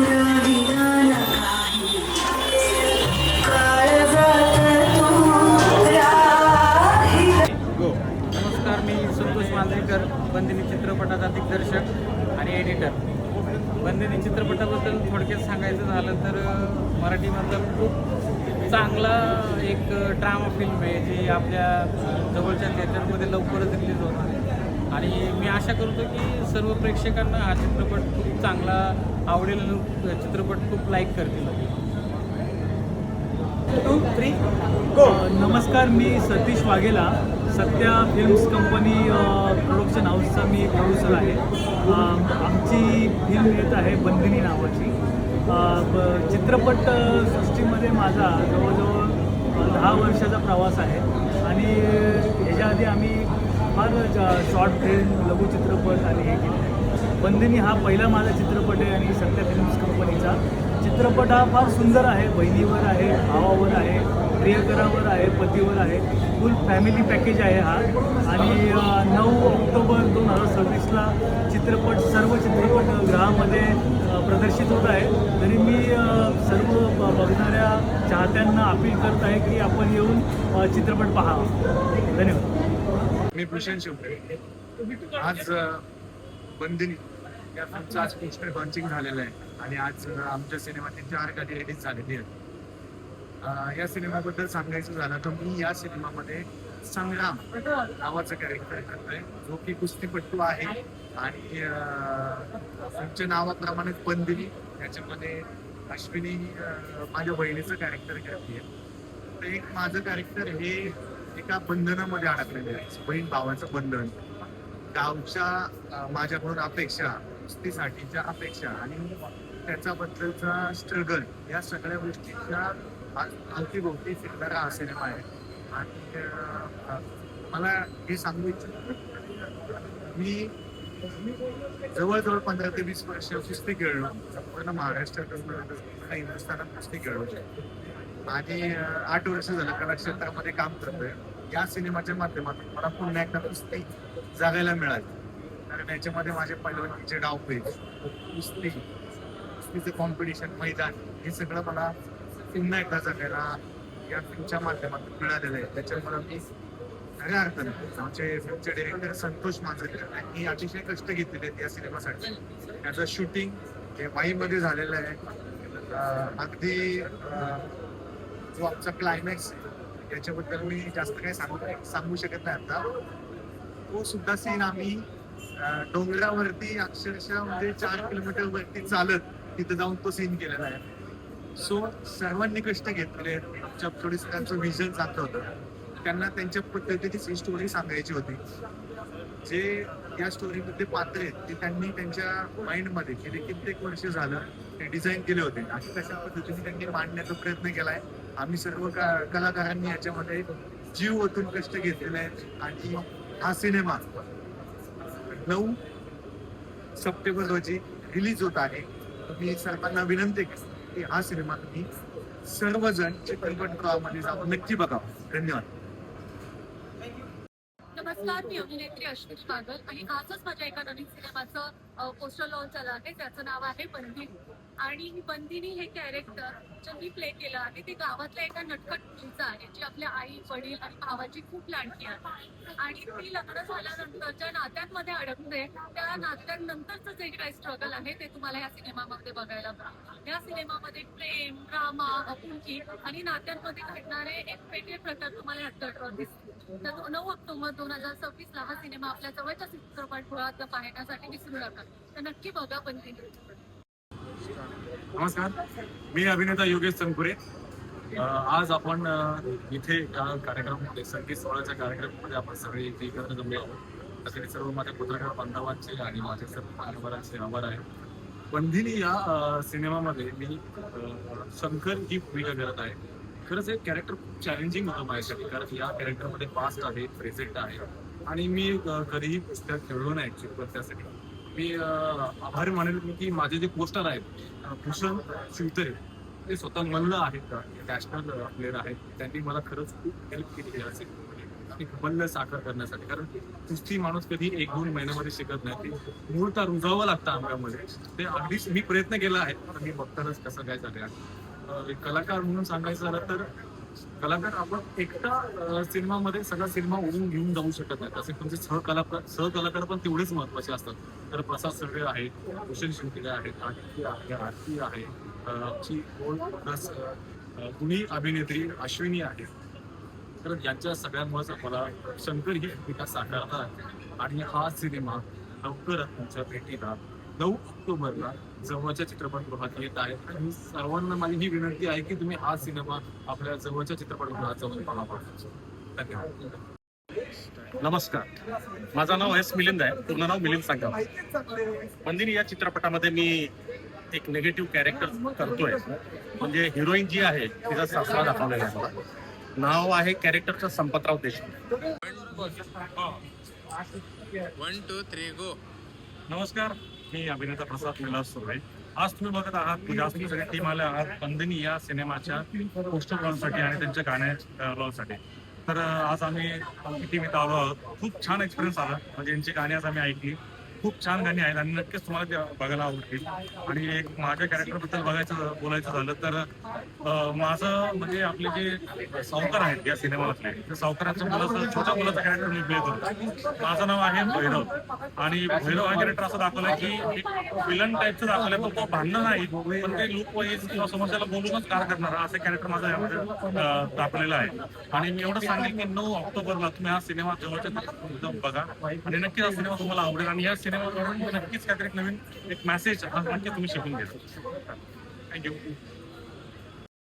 नमस्कार, मी संतोष मांजरेकर, बंदिनी चित्रपटाचा दिग्दर्शक आणि एडिटर. बंदिनी चित्रपटाबद्दल थोडक्यात सांगायचं झालं तर मराठीमधला खूप चांगला एक ड्रामा फिल्म आहे जी आपल्या जवळच्या थिएटरमध्ये लवकरच रिलीज होणार आहे. आणि मी आशा करतो की सर्व प्रेक्षकांना हा चित्रपट खूप चांगला आवडेल, चित्रपट खूप लाईक करतील. 2, 3, गो. नमस्कार, मी Satish Waghela, Satya films company production हाऊसचा मी प्रोड्युसर आहे. आमची फिल्म येत आहे बंदिनी नावाची. चित्रपट सृष्टीमध्ये माझा जवळजवळ 10 वर्षाचा प्रवास आहे आणि ह्याच्या आधी आम्ही फार शॉर्ट फिल्म, लघुचित्रपट आणि हे केले. बंदिनी हा पहिला माझा चित्रपट आहे आणि सत्या फिल्म्स कंपनीचा चित्रपट हा फार सुंदर आहे. बहिणीवर आहे, भावावर आहे, प्रियकरावर आहे, पतीवर आहे. फुल फॅमिली पॅकेज आहे हा. आणि 9 ऑक्टोबर 2026ला चित्रपट सर्व चित्रपटगृहामध्ये प्रदर्शित होत आहे. तरी मी सर्व बघणाऱ्या चाहत्यांना अपील करत आहे की आपण येऊन चित्रपट पाहावा. धन्यवाद. मी भूषण शिवरे. आज बंदिनी या फिल्मचं आज पोस्टर लॉन्चिंग झालेलं आहे आणि आज आमच्या सिनेमाची 4 गाणी रिलीज झालेली आहेत. या सिनेमाबद्दल सांगायचं झालं तर मी या सिनेमामध्ये संग्राम नावाचं कॅरेक्टर करतोय, जो की कुस्तीपट्टू आहे. आणि तुमच्या नावाप्रमाणेच बंदिनी याच्यामध्ये अश्विनी माझ्या बहिणीचं कॅरेक्टर करते. तर एक माझं कॅरेक्टर हे एका बंधनामध्ये अडकलेलं आहे, बहीण भावाचं बंधन. गावच्या माझ्याकडून अपेक्षा, कुस्तीसाठीच्या अपेक्षा आणि त्याच्याबद्दलचा स्ट्रगल, या सगळ्या गोष्टीच्या अवतीभोवती फिरणारा हा सिनेमा आहे. आणि मला हे सांगू इच्छितो, मी जवळजवळ 15 ते 20 वर्ष कुस्ती खेळलो. संपूर्ण महाराष्ट्रात, हिंदुस्थानात कुस्ती खेळलो आणि 8 वर्ष झालं कला क्षेत्रामध्ये काम करतोय. या सिनेमाच्या माध्यमातून मला पुन्हा एकदा कुस्ती जगायला मिळाली. कारण याच्यामध्ये माझे पैलवानीचे डावपेच, कुस्तीचं कॉम्पिटिशन, मैदान, हे सगळं मला पुन्हा एकदा जगायला या फिल्मच्या माध्यमातून मिळालेलं आहे. त्याच्यामुळे मी खऱ्या अर्थाने आमचे फिल्मचे डिरेक्टर संतोष मांजरेकर यांनी अतिशय कष्ट घेतलेले आहेत या सिनेमासाठी. त्याचं शूटिंग हे वाईमध्ये झालेलं आहे. अगदी जो आमचा क्लायमॅक्स याच्याबद्दल मी जास्त काही सांगू शकत नाही आता. तो सुद्धा सीन आम्ही डोंगरावरती अक्षरशः म्हणजे 4 किलोमीटर वरती चालत तिथं जाऊन तो सीन केलेला आहे. सो सर्वांनी कष्ट घेतले. आमच्या प्रोड्युसरांचं व्हिजन चांगलं होतं. त्यांना त्यांच्या पद्धतीनेच ही स्टोरी सांगायची होती. जे या स्टोरीमध्ये पात्र आहेत ते त्यांनी त्यांच्या माइंडमध्ये गेले कित्येक वर्ष झालं ते डिझाईन केले होते आणि तशा पद्धतीने त्यांनी मांडण्याचा प्रयत्न केलाय. आम्ही सर्व कलाकारांनी याच्यामध्ये जीव ओतून कष्ट घेतलेले आहेत. आणि हा सिनेमा 9 सप्टेंबर रोजी रिलीज होत आहे. मी सर्वांना विनंती करतो की हा सिनेमा तुम्ही सर्वजण चित्रपटगृहामध्ये जाऊन नक्की बघावा. धन्यवाद. नमस्कार, मी अभिनेत्री अश्विनी बागल आणि आजच माझ्या एका नवीन सिनेमाचं पोस्टर लॉन्च झालं आहे. त्याचं नाव आहे बंदिनी. आणि बंदिनी हे कॅरेक्टर जे मी प्ले केलं आहे ते गावातल्या एका नटखट मुलीचं आहे, जी आपल्या आई, वडील आणि भावाची खूप लाडकी आहे. आणि ती लग्न झाल्यानंतर ज्या नात्यांमध्ये अडकते, त्या नात्यांनंतरचं जे काही स्ट्रगल आहे ते तुम्हाला या सिनेमामध्ये बघायला मिळेल. या सिनेमामध्ये प्रेम, ड्रामा, आपुलकी आणि नात्यांमध्ये घडणारे एक वेगळे प्रकार तुम्हाला या थिएटरवर दिसतील. तर 9 ऑक्टोबर 2026ला हा सिनेमा आपल्या जवळच्या चित्रपटगृहात पाहण्यासाठी विसरू नका. तर नक्की बघा बंदिनी. नमस्कार, मी अभिनेता योगेश चंकुरे. आज आपण इथे कार्यक्रमामध्ये, संगीत सोहळ्याच्या कार्यक्रमामध्ये आपण सगळे इथे एकत्र जमलो आहोत. त्यासाठी सर्व माझ्या पत्रकार बांधवांचे आणि माझे सर्व मान्यवरांचे आभार आहे. बंदिनी या सिनेमामध्ये मी शंकर ही भूमिका करत आहे. खरंच हे कॅरेक्टर खूप चॅलेंजिंग होतं माझ्यासाठी, कारण या कॅरेक्टरमध्ये पास्ट आहे, प्रेझेंट आहे आणि मी कधीही पुस्तक खेळलो नाही ॲक्च्युअली. त्यासाठी मी आभारी मानेल की माझे जे पोस्टर आहेत भूषण शिवरे, ते स्वतः मल्ल आहेत, नॅशनल प्लेअर आहेत. त्यांनी मला खरंच खूप हेल्प केली असेल. एक बल्ल साकार करण्यासाठी. कारण कुस्ती माणूस कधी 1-2 महिन्यामध्ये शिकत नाही, ते मूळतः रुजावं लागतं अंगामध्ये. ते अगदीच मी प्रयत्न केला आहे, पण मी बघतानाच कसं काय झालं आहे. एक कलाकार म्हणून सांगायचं झालं तर कलाकार आपण एकटा सिनेमामध्ये सगळा सिनेमा ओढून घेऊन जाऊ शकत नाही. तसे तुमचे सहकलाकार पण तेवढेच महत्वाचे असतात. तर प्रसाद सगळे आहेत, भूषण शिंदे आहेत, आरती आहे, आमची प्लस गुणी अभिनेत्री अश्विनी आहे. तर यांच्या सगळ्यांमुळेच मला शंकर ही भूमिका साकारता आहे. आणि हा सिनेमा लवकरच तुमच्या भेटीला 9 ऑक्टोबरला जवळच्या चित्रपटगृहात येत आहे. आणि सर्वांना माझी ही विनंती आहे की तुम्ही हा सिनेमा आपल्या जवळच्या चित्रपटगृहात जाऊन पाहावा. धन्यवाद. नमस्कार, माझं नाव एस मिलिंद आहे. पूर्ण नाव मिलिंद सांगा. बंदिनी या चित्रपटामध्ये मी एक निगेटिव्ह कॅरेक्टर करतोय. म्हणजे हिरोईन जी आहे तिचा सासरा दाखवलेला आहे मला. नाव आहे कॅरेक्टरचं संपतराव देशमुख. 1 2 3 गो. नमस्कार, मी अभिनेता प्रसाद विलास सुर्वे. आज तुम्ही बघत आहात, म्हणजे आज तुम्ही सगळी टीम आले आहात बंदिनी या सिनेमाच्या पोस्टर लॉन्चसाठी आणि त्यांच्या गाण्या लॉन्चसाठी. तर आज आम्ही टीम इथं आलो आहोत. खूप छान एक्सपिरियन्स आला. म्हणजे यांची गाणी आज आम्ही ऐकली. खूप छान गाणी आहेत आणि नक्कीच तुम्हाला ते बघायला आवडतील. आणि एक माझ्या कॅरेक्टरबद्दल बोलायचं झालं तर माझं म्हणजे आपले जे सावकार आहेत या सिनेमातले, त्या सावकाराच्या मुलाचं छोट्या मुलाचं कॅरेक्टर मी प्ले करतो. माझं नाव आहे भैरव. आणि भैरव हा कॅरेक्टर असं दाखवलंय की एक विलन टाईपचं दाखवलंय. पण तो भांडणं नाही, पण ते लूक वाईज किंवा समस्याला बोलूनच कार करणारा असं कॅरेक्टर माझं यामध्ये दाखवलेलं आहे. आणि मी एवढं सांगेल की 9 ऑक्टोबरला तुम्ही हा सिनेमा जवळच्या जाऊन बघा आणि नक्कीच हा सिनेमा तुम्हाला आवडेल. आणि या सिनेमावरून नक्कीच काहीतरी नवीन एक मेसेज नक्की तुम्ही शिकून घ्या. थँक्यू.